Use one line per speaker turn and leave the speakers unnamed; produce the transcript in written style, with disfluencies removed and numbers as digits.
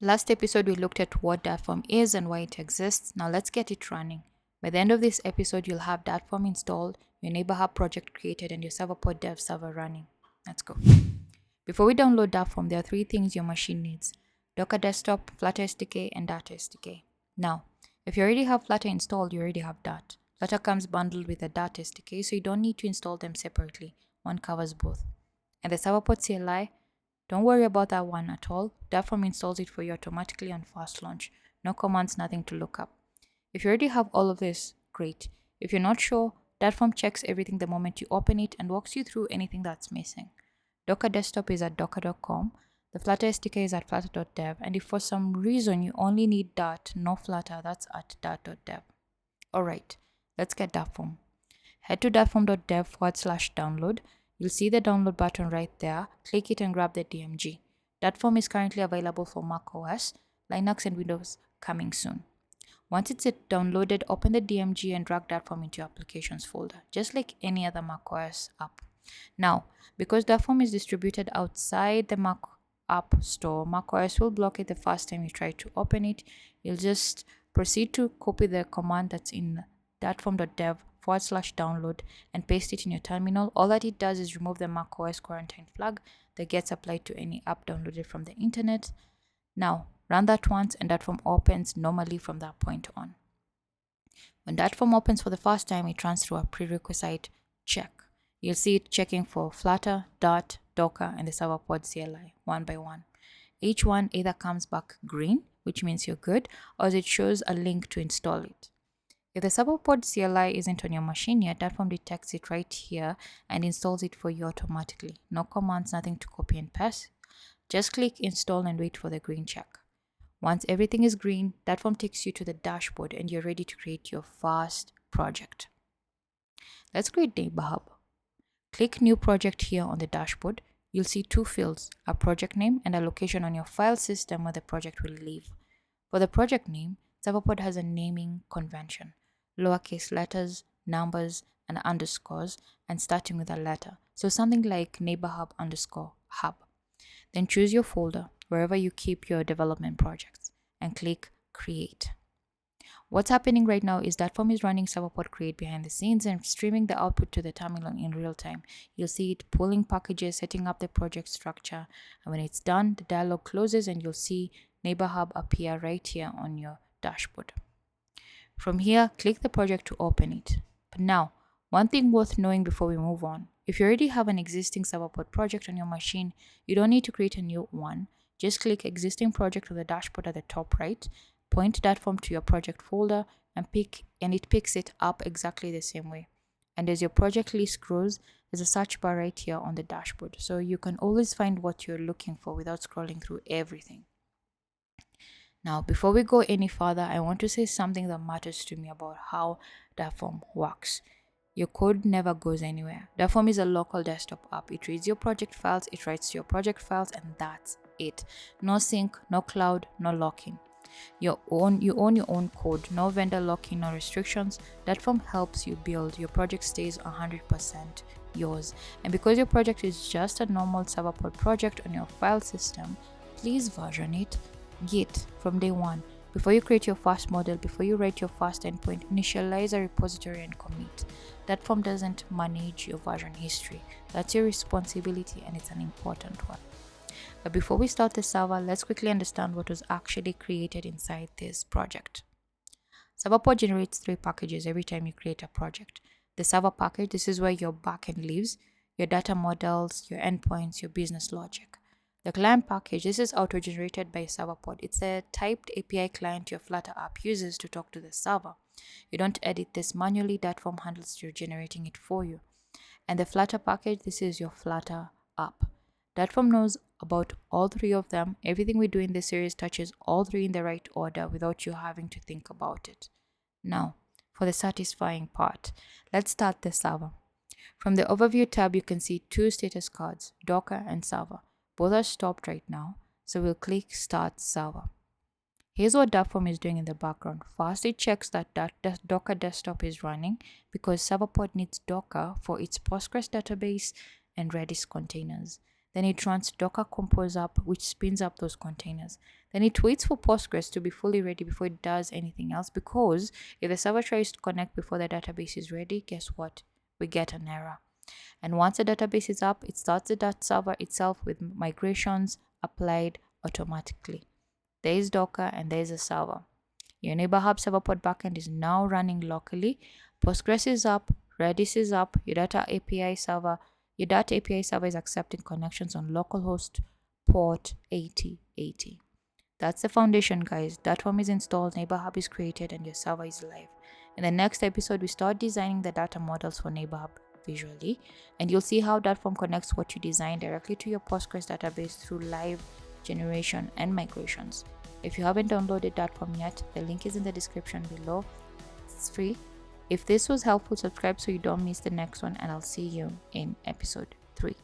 Last episode, we looked at what Dartform is and why it exists. Now let's get it running. By the end of this episode, you'll have Dartform installed, your neighbor hub project created, and your Serverpod dev server running. Let's go. Before we download Dartform, there are three things your machine needs: Docker Desktop, Flutter SDK, and Dart SDK. Now, if you already have Flutter installed, you already have Dart. Flutter comes bundled with a Dart SDK, so you don't need to install them separately. One covers both. And the Serverpod CLI, don't worry about that one at all. Dartform installs it for you automatically on fast launch. No commands, nothing to look up. If you already have all of this, great. If you're not sure, Dartform checks everything the moment you open it and walks you through anything that's missing. Docker Desktop is at docker.com. The Flutter SDK is at flutter.dev. And if for some reason you only need Dart, no Flutter, that's at dart.dev. Alright, let's get Dartform. Head to dartform.dev/download. You'll see the download button right there. Click it and grab the DMG. Dartform is currently available for macOS, Linux, and Windows, coming soon. Once it's downloaded, open the DMG and drag Dartform into your applications folder, just like any other macOS app. Now, because Dartform is distributed outside the Mac App Store, macOS will block it the first time you try to open it. You'll just proceed to copy the command that's in dartform.dev/download and paste it in your terminal. All that it does is remove the macOS quarantine flag that gets applied to any app downloaded from the internet. Now, run that once and Dartform opens normally from that point on. When Dartform opens for the first time, it runs through a prerequisite check. You'll see it checking for Flutter, Dart, Docker, and the Serverpod CLI one by one. Each one either comes back green, which means you're good, or it shows a link to install it. If the Serverpod CLI isn't on your machine yet, Dartform detects it right here and installs it for you automatically. No commands, nothing to copy and paste. Just click install and wait for the green check. Once everything is green, Dartform takes you to the dashboard and you're ready to create your first project. Let's create Neighbor Hub. Click New Project here on the dashboard. You'll see two fields, a project name and a location on your file system where the project will live. For the project name, Serverpod has a naming convention: lowercase letters, numbers, and underscores, and starting with a letter. So something like neighborhub_hub. Then choose your folder, wherever you keep your development projects, and click Create. What's happening right now is Dartform is running Serverpod Create behind the scenes and streaming the output to the terminal in real time. You'll see it pulling packages, setting up the project structure, and when it's done, the dialog closes and you'll see Neighbor Hub appear right here on your dashboard. From here, click the project to open it. But now, one thing worth knowing before we move on: if you already have an existing Serverpod project on your machine, you don't need to create a new one. Just click Existing Project on the dashboard at the top right, point Dartform to your project folder, and it picks it up exactly the same way. And as your project list grows, there's a search bar right here on the dashboard, so you can always find what you're looking for without scrolling through everything. Now, before we go any further, I want to say something that matters to me about how Dartform works. Your code never goes anywhere. Dartform is a local desktop app. It reads your project files, it writes to your project files, and that's it. No sync, no cloud, no locking. You own your own code, no vendor locking, no restrictions. Dartform helps you build. Your project stays 100% yours. And because your project is just a normal Serverpod project on your file system, please version it, Git from day one. Before you create your first model, before you write your first endpoint, initialize a repository and commit. Dartform doesn't manage your version history. That's your responsibility, and it's an important one. But before we start the server, let's quickly understand what was actually created inside this project. Serverpod generates 3 packages every time you create a project. The server package, this is where your backend lives, your data models, your endpoints, your business logic. The client package, this is auto-generated by Serverpod. It's a typed API client your Flutter app uses to talk to the server. You don't edit this manually, Dartform handles your generating it for you. And the Flutter package, this is your Flutter app. Dartform knows about all 3 of them. Everything we do in this series touches all 3 in the right order without you having to think about it. Now, for the satisfying part, let's start the server. From the Overview tab, you can see 2 status cards, Docker and Server. Both are stopped right now, so we'll click Start Server. Here's what Dartform is doing in the background. First, it checks that Docker desktop is running because Serverpod needs Docker for its Postgres database and Redis containers. Then it runs Docker Compose up, which spins up those containers. Then it waits for Postgres to be fully ready before it does anything else, because if the server tries to connect before the database is ready, guess what? We get an error. And once the database is up, it starts the Dart server itself with migrations applied automatically. There is Docker and there is a server. Your neighbor hub Serverpod backend is now running locally. Postgres is up, Redis is up, your Dart API server is accepting connections on localhost port 8080. That's the foundation, guys. Dartform is installed, neighbor hub is created, and your server is live. In the next episode, we start designing the data models for neighbor hub visually, and you'll see how Dartform connects what you design directly to your Postgres database through live generation and migrations. If you haven't downloaded Dartform yet, the link is in the description below. It's free. If this was helpful, subscribe so you don't miss the next one, and I'll see you in episode 3.